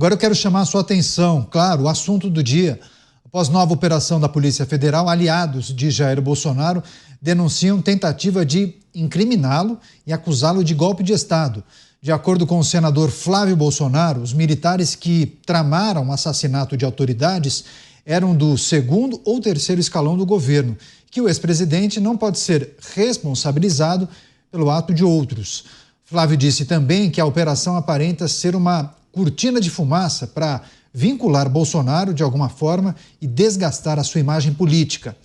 Agora eu quero chamar a sua atenção, claro, o assunto do dia. Após nova operação da Polícia Federal, aliados de Jair Bolsonaro denunciam tentativa de incriminá-lo e acusá-lo de golpe de Estado. De acordo com o senador Flávio Bolsonaro, os militares que tramaram o assassinato de autoridades eram do segundo ou terceiro escalão do governo, que o ex-presidente não pode ser responsabilizado pelo ato de outros. Flávio disse também que a operação aparenta ser uma cortina de fumaça para vincular Bolsonaro de alguma forma e desgastar a sua imagem política.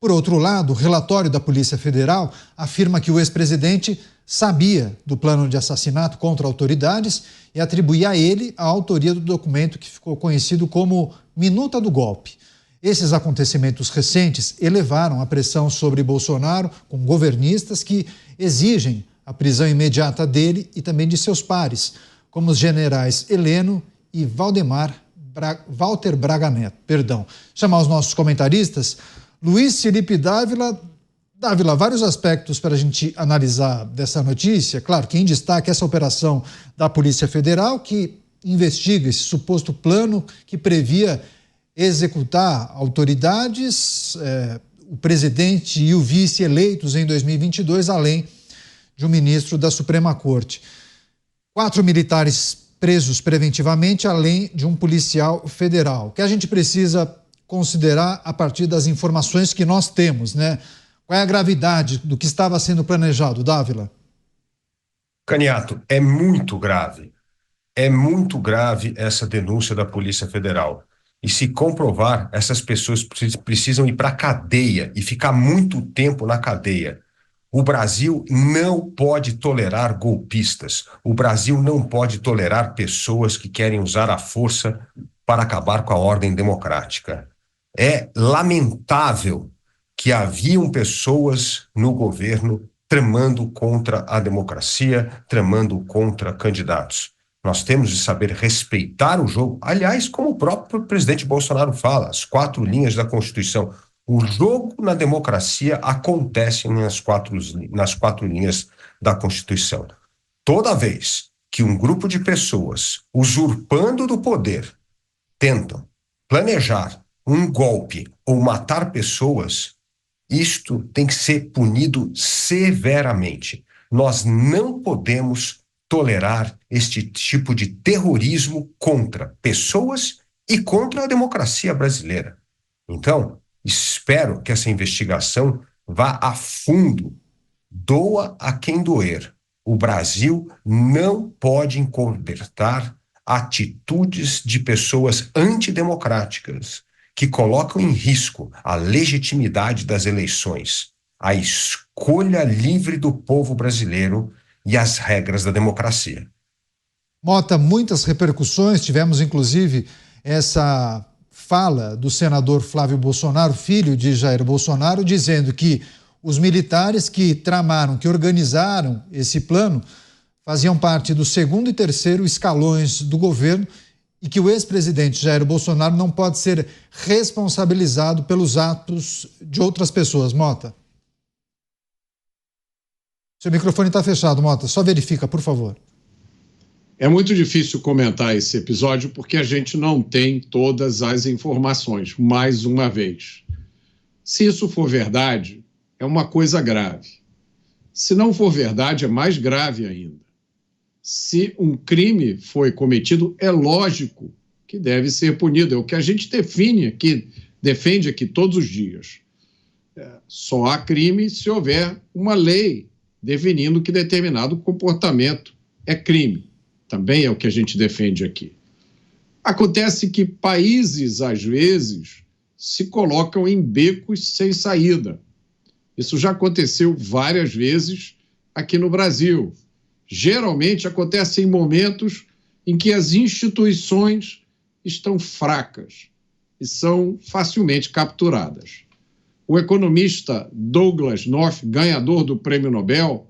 Por outro lado, o relatório da Polícia Federal afirma que o ex-presidente sabia do plano de assassinato contra autoridades e atribuía a ele a autoria do documento que ficou conhecido como Minuta do Golpe. Esses acontecimentos recentes elevaram a pressão sobre Bolsonaro, com governistas que exigem a prisão imediata dele e também de seus pares, como os generais Heleno e Walter Braga Neto. Chamar os nossos comentaristas. Luiz Felipe Dávila, vários aspectos para a gente analisar dessa notícia. Claro que em destaque essa operação da Polícia Federal, que investiga esse suposto plano que previa executar autoridades, o presidente e o vice eleitos em 2022, além de um ministro da Suprema Corte. 4 militares presos preventivamente, além de um policial federal. O que a gente precisa considerar a partir das informações que nós temos, né? Qual é a gravidade do que estava sendo planejado, Dávila? Caniato, é muito grave. É muito grave essa denúncia da Polícia Federal. E se comprovar, essas pessoas precisam ir para a cadeia e ficar muito tempo na cadeia. O Brasil não pode tolerar golpistas. O Brasil não pode tolerar pessoas que querem usar a força para acabar com a ordem democrática. É lamentável que haviam pessoas no governo tramando contra a democracia, tramando contra candidatos. Nós temos de saber respeitar o jogo. Aliás, como o próprio presidente Bolsonaro fala, as 4 linhas da Constituição. O jogo na democracia acontece nas quatro linhas da Constituição. Toda vez que um grupo de pessoas, usurpando do poder, tentam planejar um golpe ou matar pessoas, isto tem que ser punido severamente. Nós não podemos tolerar este tipo de terrorismo contra pessoas e contra a democracia brasileira. Então, espero que essa investigação vá a fundo, doa a quem doer. O Brasil não pode encobertar atitudes de pessoas antidemocráticas que colocam em risco a legitimidade das eleições, a escolha livre do povo brasileiro e as regras da democracia. Mota, muitas repercussões, tivemos inclusive essa fala do senador Flávio Bolsonaro, filho de Jair Bolsonaro, dizendo que os militares que tramaram, que organizaram esse plano, faziam parte do segundo e terceiro escalões do governo e que o ex-presidente Jair Bolsonaro não pode ser responsabilizado pelos atos de outras pessoas. Mota. Seu microfone está fechado, Mota. Só verifica, por favor. É muito difícil comentar esse episódio porque a gente não tem todas as informações, mais uma vez. Se isso for verdade, é uma coisa grave. Se não for verdade, é mais grave ainda. Se um crime foi cometido, é lógico que deve ser punido. É o que a gente defende aqui todos os dias. Só há crime se houver uma lei definindo que determinado comportamento é crime. Também é o que a gente defende aqui. Acontece que países, às vezes, se colocam em becos sem saída. Isso já aconteceu várias vezes aqui no Brasil. Geralmente acontece em momentos em que as instituições estão fracas e são facilmente capturadas. O economista Douglas North, ganhador do Prêmio Nobel,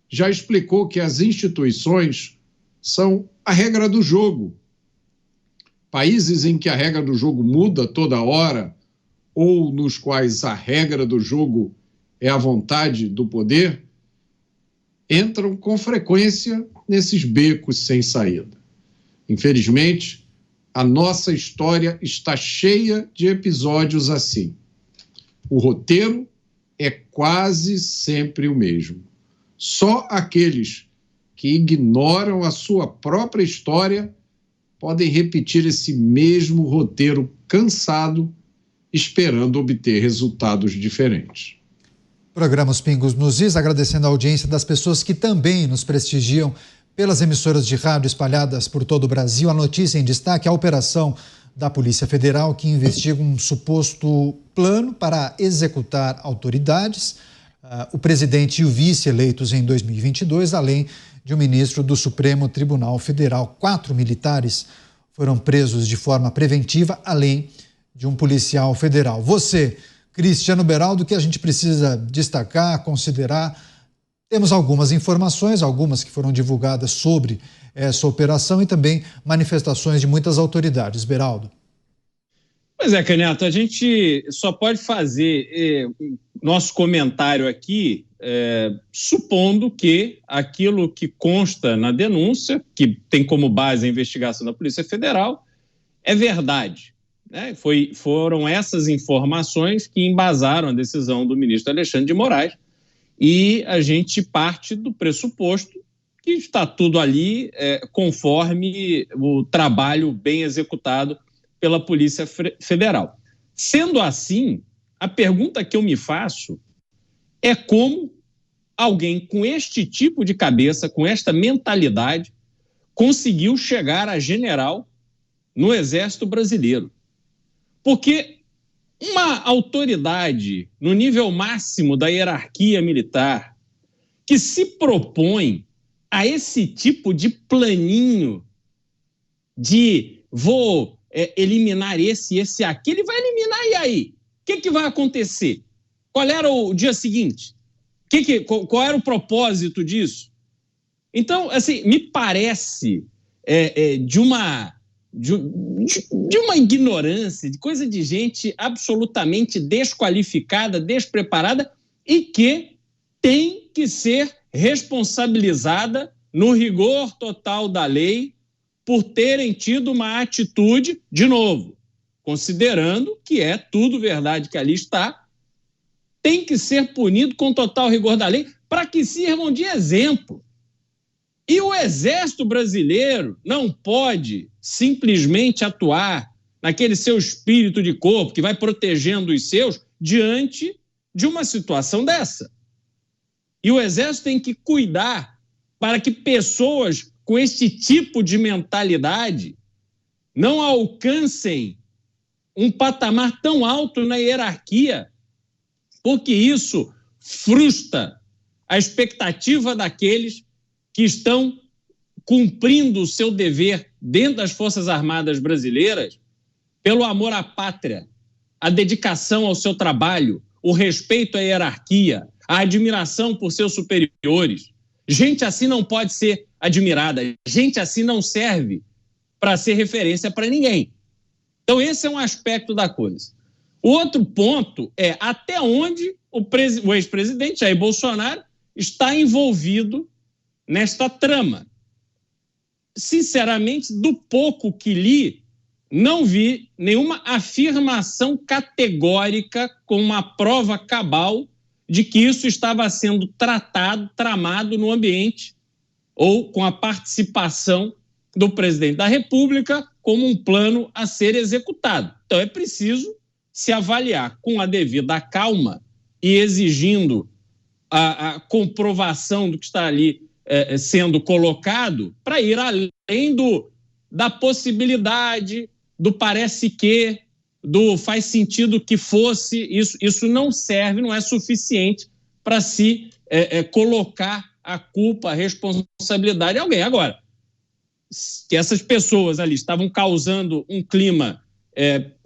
já explicou que as instituições são a regra do jogo. Países em que a regra do jogo muda toda hora ou nos quais a regra do jogo é a vontade do poder, entram com frequência nesses becos sem saída. Infelizmente, A nossa história está cheia de episódios assim. O roteiro é quase sempre o mesmo. Só aqueles que ignoram a sua própria história podem repetir esse mesmo roteiro cansado, esperando obter resultados diferentes. Programa Os Pingos nos Is, agradecendo a audiência das pessoas que também nos prestigiam pelas emissoras de rádio espalhadas por todo o Brasil. A notícia em destaque: a operação da Polícia Federal que investiga um suposto plano para executar autoridades, o presidente e o vice eleitos em 2022, além de um ministro do Supremo Tribunal Federal. 4 militares foram presos de forma preventiva, além de um policial federal. Você, Cristiano Beraldo, que a gente precisa destacar, considerar? Temos algumas informações, algumas que foram divulgadas sobre essa operação e também manifestações de muitas autoridades. Beraldo. Pois é, Caniato, a gente só pode fazer nosso comentário aqui supondo que aquilo que consta na denúncia, que tem como base a investigação da Polícia Federal, é verdade. Né? Foram essas informações que embasaram a decisão do ministro Alexandre de Moraes, e a gente parte do pressuposto que está tudo ali conforme o trabalho bem executado pela Polícia Federal. Sendo assim, a pergunta que eu me faço é como alguém com este tipo de cabeça, com esta mentalidade, conseguiu chegar a general no Exército Brasileiro. Porque uma autoridade no nível máximo da hierarquia militar que se propõe a esse tipo de planinho de vou eliminar esse aqui, ele vai eliminar, e aí? O que vai acontecer? Qual era o dia seguinte? Qual era o propósito disso? Então, assim, me parece de uma ignorância, de coisa de gente absolutamente desqualificada, despreparada e que tem que ser responsabilizada no rigor total da lei por terem tido uma atitude, de novo, considerando que é tudo verdade que ali está, tem que ser punido com total rigor da lei para que sirvam de exemplo. E o Exército Brasileiro não pode simplesmente atuar naquele seu espírito de corpo que vai protegendo os seus diante de uma situação dessa. E o Exército tem que cuidar para que pessoas com esse tipo de mentalidade não alcancem um patamar tão alto na hierarquia, porque isso frustra a expectativa daqueles que estão cumprindo o seu dever dentro das Forças Armadas brasileiras pelo amor à pátria, a dedicação ao seu trabalho, o respeito à hierarquia, a admiração por seus superiores. Gente assim não pode ser admirada, gente assim não serve para ser referência para ninguém. Então esse é um aspecto da coisa. O outro ponto é até onde o ex-presidente Jair Bolsonaro está envolvido nesta trama. Sinceramente, do pouco que li, não vi nenhuma afirmação categórica com uma prova cabal de que isso estava sendo tramado no ambiente ou com a participação do presidente da República como um plano a ser executado. Então é preciso se avaliar com a devida calma e exigindo a comprovação do que está ali sendo colocado para ir além da possibilidade, do parece que, do faz sentido que fosse. Isso não serve, não é suficiente para se colocar a culpa, a responsabilidade em alguém. Agora, que essas pessoas ali estavam causando um clima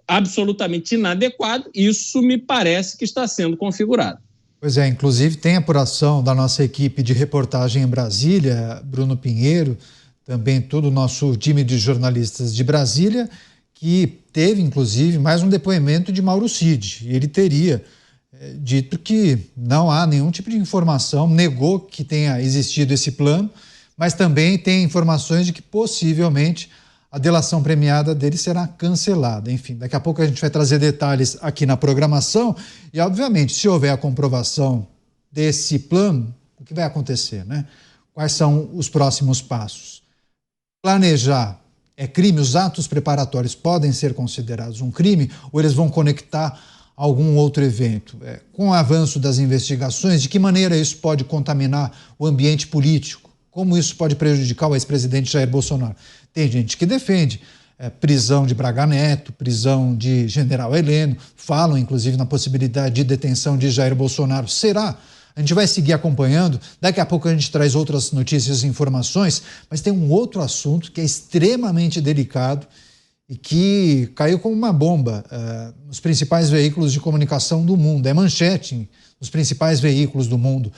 absolutamente inadequado, isso me parece que está sendo configurado. Pois é, inclusive tem apuração da nossa equipe de reportagem em Brasília, Bruno Pinheiro, também todo o nosso time de jornalistas de Brasília, que teve inclusive mais um depoimento de Mauro Cid. Ele teria dito que não há nenhum tipo de informação, negou que tenha existido esse plano, mas também tem informações de que possivelmente a delação premiada dele será cancelada. Enfim, daqui a pouco a gente vai trazer detalhes aqui na programação e, obviamente, se houver a comprovação desse plano, o que vai acontecer, né? Quais são os próximos passos? Planejar é crime? Os atos preparatórios podem ser considerados um crime ou eles vão conectar a algum outro evento? Com o avanço das investigações, de que maneira isso pode contaminar o ambiente político? Como isso pode prejudicar o ex-presidente Jair Bolsonaro? Tem gente que defende prisão de Braga Neto, prisão de General Heleno, falam inclusive na possibilidade de detenção de Jair Bolsonaro. Será? A gente vai seguir acompanhando, daqui a pouco a gente traz outras notícias e informações, mas tem um outro assunto que é extremamente delicado e que caiu como uma bomba nos principais veículos de comunicação do mundo. É manchete nos principais veículos do mundo.